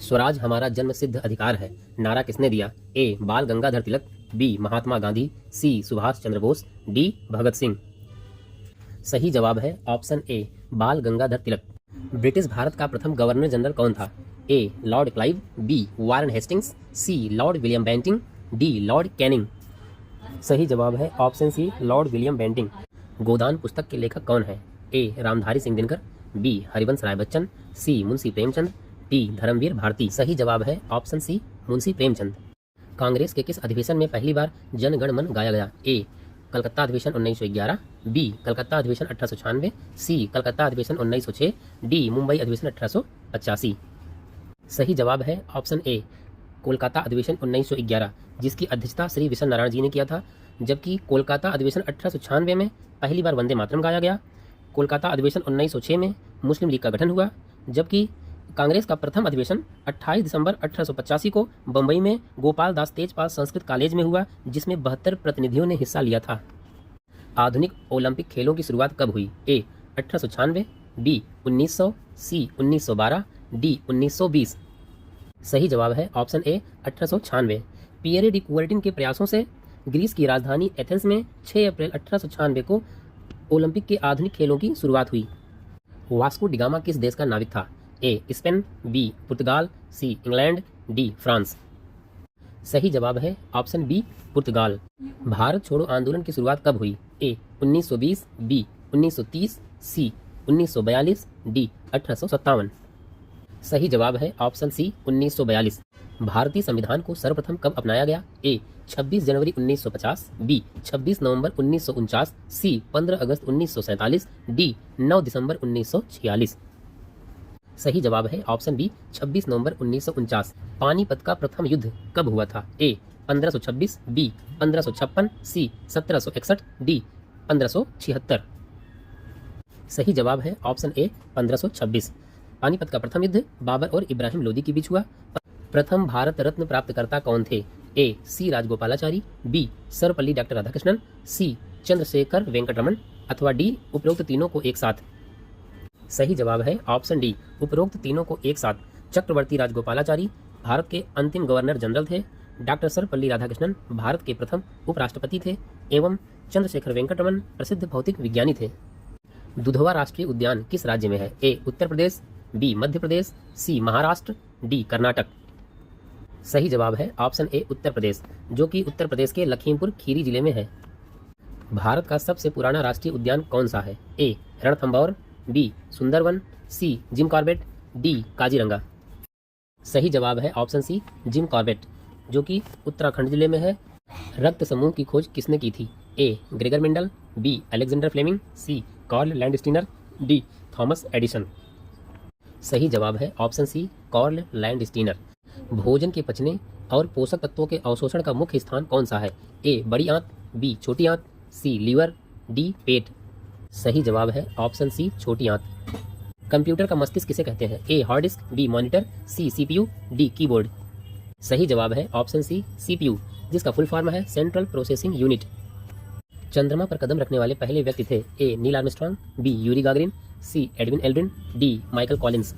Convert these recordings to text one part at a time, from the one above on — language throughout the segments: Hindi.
स्वराज हमारा जन्म सिद्ध अधिकार है नारा किसने दिया? ए बाल गंगाधर तिलक, बी महात्मा गांधी, सी सुभाष चंद्र बोस, डी भगत सिंह। सही जवाब है ऑप्शन ए बाल गंगाधर तिलक। ब्रिटिश भारत का प्रथम गवर्नर जनरल कौन था? A Lord Clive, B Warren Hastings, C Lord William Bentinck, D Lord Canning. सही जवाब है option C Lord William Bentinck. Godan पुस्तक के लेखक कौन है? A Ramdhari Singh Dinkar, B Harivansh Rai Bachchan, C Munshi Premchand, D Dharamvir Bharati. सही जवाब है ऑप्शन सी मुंशी प्रेमचंद। कांग्रेस के किस अधिवेशन में पहली बार जन गण मन गाया गया? ए कलकत्ता अधिवेशन 1911, बी कलकत्ता अधिवेशन 1896, सी कलकत्ता अधिवेशन 1906, डी मुंबई अधिवेशन 1885। सही जवाब है ऑप्शन ए कोलकाता अधिवेशन 1911, जिसकी अध्यक्षता श्री विशन नारायण जी ने किया था। जबकि कोलकाता अधिवेशन 1896 में पहली बार वंदे मातरम गाया गया। कोलकाता अधिवेशन 1906 में मुस्लिम लीग का गठन हुआ। जबकि कांग्रेस का प्रथम अधिवेशन 28 दिसंबर 1885 को बम्बई में गोपाल दास तेजपाल संस्कृत कॉलेज में हुआ, जिसमें 72 प्रतिनिधियों ने हिस्सा लिया था। आधुनिक ओलंपिक खेलों की शुरुआत कब हुई? ए 1896, बी 1900, सी 1912, डी 1920। सही जवाब है option A 1896। Pierre de Coubertin के प्रयासों से ग्रीस की राजधानी एथेंस में 6 अप्रैल 1896 को ओलंपिक के आधुनिक खेलों की शुरुआत हुई। वास्को डिगामा किस देश का नाविक था? A Spain, B Portugal, C England, D France. सही जवाब है ऑप्शन बी पुर्तगाल। भारत छोड़ो आंदोलन की शुरुआत कब हुई? ए 1920, बी 1930, सी 1942, डी 1857। सही जवाब है ऑप्शन सी 1942। भारतीय संविधान को सर्वप्रथम कब अपनाया गया? ए 26 जनवरी 1950, बी 26 नवंबर 1949, सी 15 अगस्त 1947, डी 9 दिसंबर 1946। सही जवाब है ऑप्शन बी 26 नवंबर 1949। पानीपत का प्रथम युद्ध कब हुआ था? ए 1526, बी 1556, सी 1761, डी 1576। सही जवाब है ऑप्शन ए 1526। पानीपत का प्रथम युद्ध बाबर और इब्राहिम लोदी के बीच हुआ। प्रथम भारत रत्न प्राप्तकर्ता कौन थे? ए सी राजगोपालाचारी, बी सर्वपल्ली डॉक्टर राधाकृष्णन, सी चंद्रशेखर वेंकटरमण, अथवा डी उपरोक्त तीनों को एक साथ। सही जवाब है ऑप्शन डी उपरोक्त तीनों को एक साथ। चक्रवर्ती राजगोपालाचारी भारत के अंतिम गवर्नर जनरल थे। डॉक्टर सर्वपल्ली राधाकृष्णन भारत के प्रथम उपराष्ट्रपति थे एवं चंद्रशेखर वेंकटरमण प्रसिद्ध भौतिक विज्ञानी थे। दुधवा राष्ट्रीय उद्यान किस राज्य में है? ए उत्तर प्रदेश, बी मध्य प्रदेश, सी महाराष्ट्र, डी कर्नाटक। सही जवाब है ऑप्शन ए उत्तर प्रदेश, जो कि उत्तर प्रदेश के लखीमपुर खीरी जिले में है। भारत का सबसे पुराना राष्ट्रीय उद्यान कौन सा है? ए रणथंभौर, बी सुंदरवन, सी जिम कॉर्बेट, डी काजीरंगा। सही जवाब है ऑप्शन सी जिम कॉर्बेट, जो कि उत्तराखंड जिले में है। रक्त समूह की खोज किसने की थी? A Gregor Mendel, B Alexander Fleming, C Karl Landsteiner, D Thomas Edison. सही जवाब है ऑप्शन सी कार्ल लैंडस्टीनर। भोजन के पचने और पोषक तत्वों के अवशोषण का मुख्य स्थान कौन सा है? ए बड़ी आंत, बी छोटी आंत, सी लीवर, डी पेट। सही जवाब है ऑप्शन सी छोटी आंत। कंप्यूटर का मस्तिष्क किसे कहते हैं? A hard disk, B monitor, C CPU, D keyboard. सही जवाब है ऑप्शन सी सीपीयू, जिसका फुल फॉर्म है सेंट्रल प्रोसेसिंग यूनिट। चंद्रमा पर कदम रखने वाले पहले व्यक्ति थे? A Neil Armstrong, B Yuri Gagarin, C Edwin Aldrin, D Michael Collins.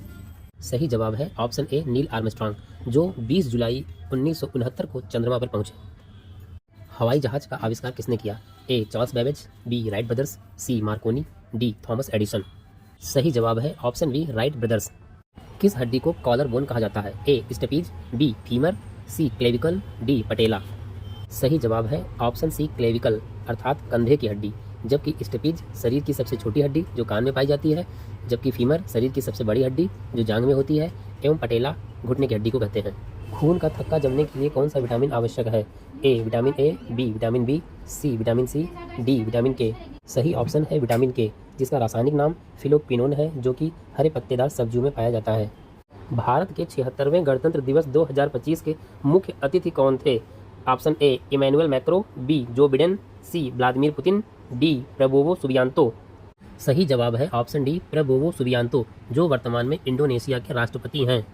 सही जवाब है ऑप्शन ए नील आर्मस्ट्रांग, जो 20 जुलाई 1969 को चंद्रमा पर पहुंचे। हवाई जहाज का आविष्कार किसने किया? A Charles Babbage, B Wright brothers, C Marconi, D Thomas Edison. सही जवाब है ऑप्शन बी राइट ब्रदर्स। किस हड्डी को कॉलर बोन कहा जाता है? ए स्टेपीज, बी फीमर, सी क्लेविकल, डी पटेला। सही जवाब है ऑप्शन सी क्लेविकल, अर्थात कंधे की हड्डी। जबकि स्टेपीज शरीर की सबसे छोटी हड्डी जो कान में पाई जाती है, जबकि फीमर शरीर की सबसे बड़ी हड्डी जो जांघ में होती है, एवं पटेला घुटने की हड्डी को कहते हैं। खून का थक्का जमने के लिए कौन सा विटामिन आवश्यक है? A vitamin A, B vitamin B, C vitamin C, D vitamin K. सही ऑप्शन है विटामिन के, जिसका रासायनिक नाम फिलोक्विनोन है, जो कि हरे पत्तेदार सब्जियों में पाया जाता है। भारत के 76वें गणतंत्र दिवस 2025 के मुख्य अतिथि कौन थे? Option A Emmanuel Macron, B Joe Biden, C Vladimir Putin, D Prabowo Subianto. सही जवाब है ऑप्शन डी प्रबोवो सुबियांतो, जो वर्तमान में इंडोनेशिया के राष्ट्रपति हैं।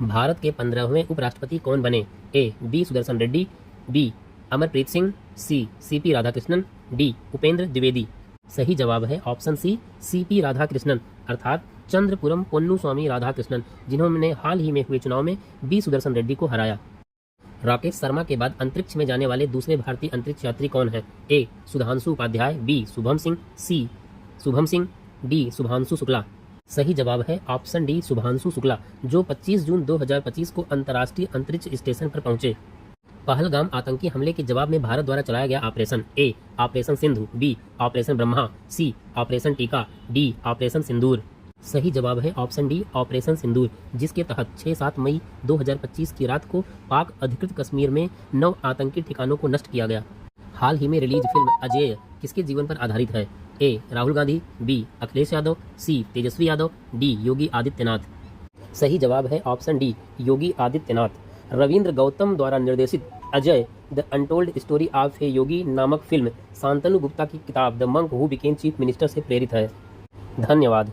भारत के 15वें उपराष्ट्रपति कौन बने? A B Sudarshan Reddy, B Amarpreet Singh, C CP Radhakrishnan, D Upendra Dwivedi. सही जवाब है ऑप्शन सी सीपी राधाकृष्णन, अर्थात चंद्रपुरम पोन्नु स्वामी राधाकृष्णन, जिन्होंने हाल ही में हुए चुनाव में बी सुदर्शन रेड्डी को हराया। राकेश शर्मा के बाद अंतरिक्ष में जाने वाले दूसरे भारतीय अंतरिक्ष यात्री कौन हैं? ए सुधांशु उपाध्याय, बी शुभम सिंह, सी शुभम सिंह, डी शुभांशु शुक्ला। सही जवाब है ऑप्शन डी शुभांशु शुक्ला, जो 25 जून 2025 को अंतर्राष्ट्रीय अंतरिक्ष स्टेशन पर पहुंचे। पहलगाम आतंकी हमले के जवाब में भारत द्वारा चलाया गया operation. A operation Sindhu, B operation Brahma, C operation Tika, D operation Sindoor. सही जवाब है ऑप्शन डी ऑपरेशन सिंदूर, जिसके तहत 6-7 मई 2025 की रात को पाक अधिकृत कश्मीर में 9 आतंकी ठिकानों को नष्ट किया गया। हाल ही में रिलीज फिल्म अजेय किसके जीवन पर आधारित है? A Rahul Gandhi, B Akhilesh Yadav, C Tejashwi Yadav, D Yogi Adityanath. सही जवाब है ऑप्शन डी योगी आदित्यनाथ। रविंद्र गौतम द्वारा निर्देशित Ajay the untold story of a Yogi नामक फिल्म शांतनु गुप्ता की किताब the monk who became chief minister से प्रेरित है। धन्यवाद।